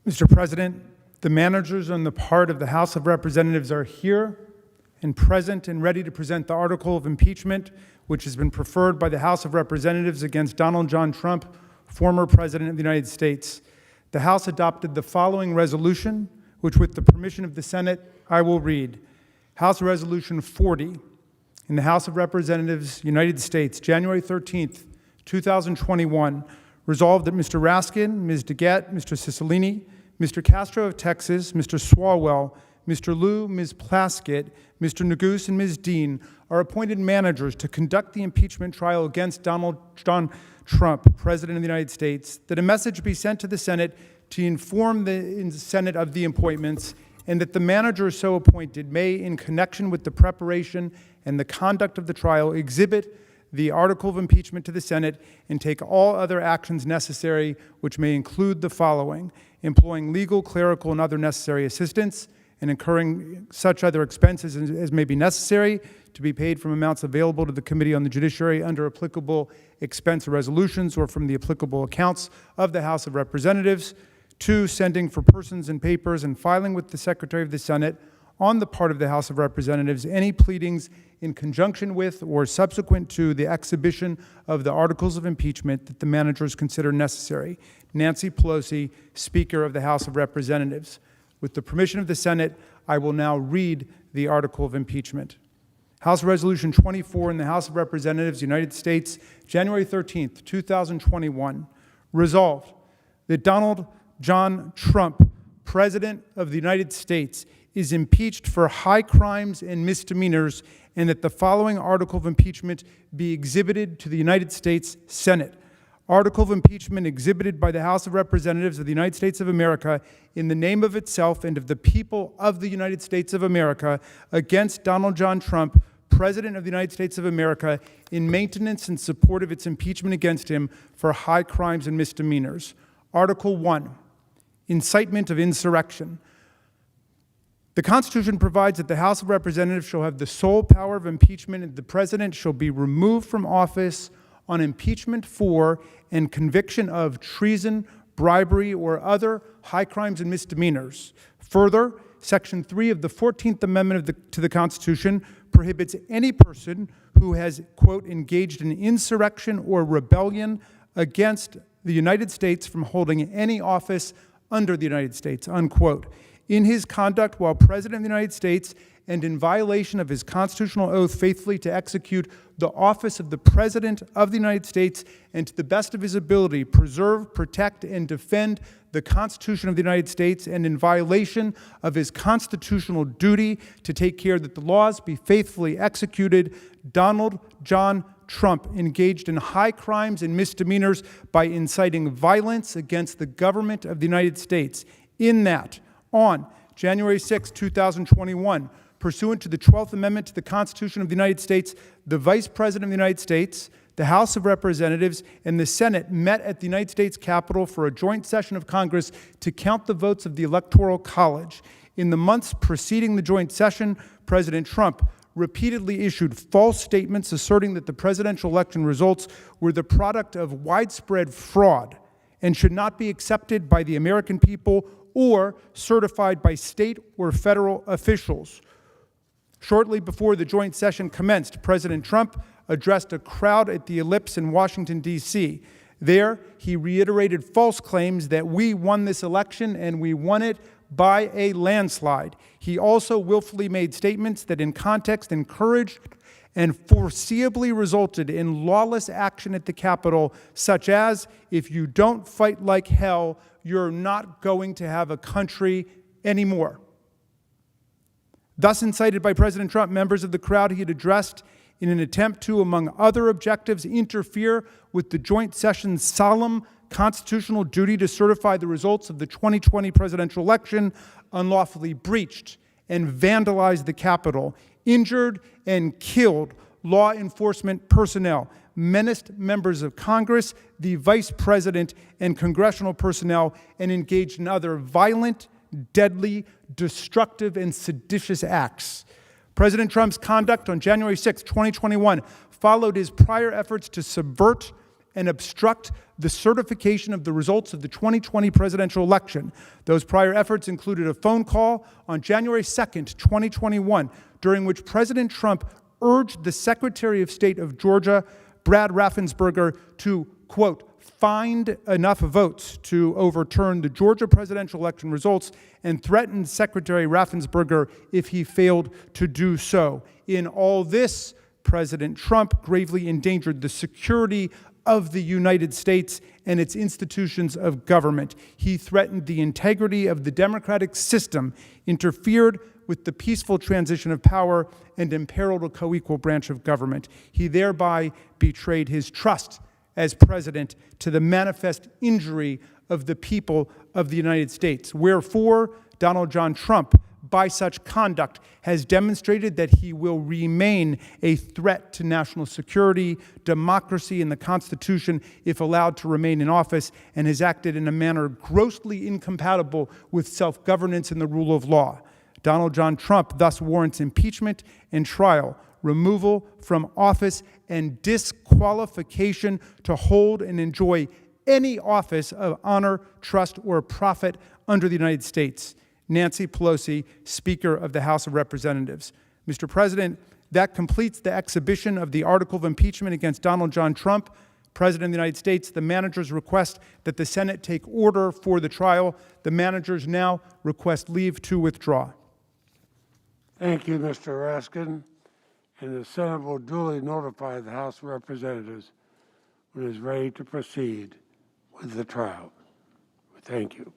Mr. President, the managers on the part of the House of Representatives are here and present and ready to present the article of impeachment, which has been preferred by the House of Representatives against Donald John Trump, former President of the United States. The House adopted the following resolution, which with the permission of the Senate, I will read. House Resolution 40 in the House of Representatives, United States, January 13th, 2021, resolved that Mr. Raskin, Ms. DeGette, Mr. Cicilline, Mr. Castro of Texas, Mr. Swalwell, Mr. Liu, Ms. Plaskett, Mr. Neguse, and Ms. Dean are appointed managers to conduct the impeachment trial against Donald John Trump, President of the United States, that a message be sent to the Senate to inform the Senate of the appointments, and that the manager so appointed may, in connection with the preparation and the conduct of the trial, exhibit the article of impeachment to the Senate and take all other actions necessary, which may include the following: employing legal, clerical, and other necessary assistance, and incurring such other expenses as may be necessary to be paid from amounts available to the Committee on the Judiciary under applicable expense resolutions or from the applicable accounts of the House of Representatives. 2, sending for persons and papers and filing with the Secretary of the Senate on the part of the House of Representatives any pleadings in conjunction with or subsequent to the exhibition of the articles of impeachment that the managers consider necessary. Nancy Pelosi, Speaker of the House of Representatives. With the permission of the Senate, I will now read the article of impeachment. House Resolution 24 in the House of Representatives, United States, January 13th, 2021. Resolved that Donald John Trump, President of the United States, is impeached for high crimes and misdemeanors, and that the following article of impeachment be exhibited to the United States Senate. Article of impeachment exhibited by the House of Representatives of the United States of America in the name of itself and of the people of the United States of America against Donald John Trump, President of the United States of America, in maintenance and support of its impeachment against him for high crimes and misdemeanors. Article 1, incitement of insurrection. The Constitution provides that the House of Representatives shall have the sole power of impeachment, and the President shall be removed from office on impeachment for and conviction of treason, bribery, or other high crimes and misdemeanors. Further, Section 3 of the 14th Amendment to the Constitution prohibits any person who has, quote, engaged in insurrection or rebellion against the United States from holding any office under the United States, unquote. In his conduct while President of the United States and in violation of his constitutional oath faithfully to execute the office of the President of the United States and to the best of his ability preserve, protect, and defend the Constitution of the United States, and in violation of his constitutional duty to take care that the laws be faithfully executed, Donald John Trump engaged in high crimes and misdemeanors by inciting violence against the government of the United States, in that on January 6, 2021, pursuant to the 12th Amendment to the Constitution of the United States, the Vice President of the United States, the House of Representatives, and the Senate met at the United States Capitol for a joint session of Congress to count the votes of the Electoral College. In the months preceding the joint session, President Trump repeatedly issued false statements asserting that the presidential election results were the product of widespread fraud and should not be accepted by the American people or certified by state or federal officials. Shortly before the joint session commenced, President Trump addressed a crowd at the Ellipse in Washington, D.C. There, he reiterated false claims that we won this election and we won it by a landslide. He also willfully made statements that in context encouraged and foreseeably resulted in lawless action at the Capitol, such as, if you don't fight like hell, you're not going to have a country anymore. Thus incited by President Trump, members of the crowd he had addressed in an attempt to, among other objectives, interfere with the joint session's solemn constitutional duty to certify the results of the 2020 presidential election, unlawfully breached and vandalized the Capitol, injured and killed law enforcement personnel, menaced members of Congress, the Vice President, and congressional personnel, and engaged in other violent, deadly, destructive, and seditious acts. President Trump's conduct on January 6, 2021 followed his prior efforts to subvert and obstruct the certification of the results of the 2020 presidential election. Those prior efforts included a phone call on January 2nd, 2021, during which President Trump urged the Secretary of State of Georgia, Brad Raffensperger, to, quote, find enough votes to overturn the Georgia presidential election results, and threatened Secretary Raffensperger if he failed to do so. In all this, President Trump gravely endangered the security of the United States and its institutions of government. He threatened the integrity of the democratic system, interfered with the peaceful transition of power, and imperiled a co-equal branch of government. He thereby betrayed his trust as president to the manifest injury of the people of the United States. Wherefore, Donald John Trump, by such conduct, has demonstrated that he will remain a threat to national security, democracy, and the Constitution if allowed to remain in office, and has acted in a manner grossly incompatible with self-governance and the rule of law. Donald John Trump thus warrants impeachment and trial, removal from office, and disqualification to hold and enjoy any office of honor, trust, or profit under the United States. Nancy Pelosi, Speaker of the House of Representatives. Mr. President, that completes the exhibition of the article of impeachment against Donald John Trump, President of the United States. The managers request that the Senate take order for the trial. The managers now request leave to withdraw. Thank you, Mr. Raskin. And the Senate will duly notify the House of Representatives when it is ready to proceed with the trial. Thank you.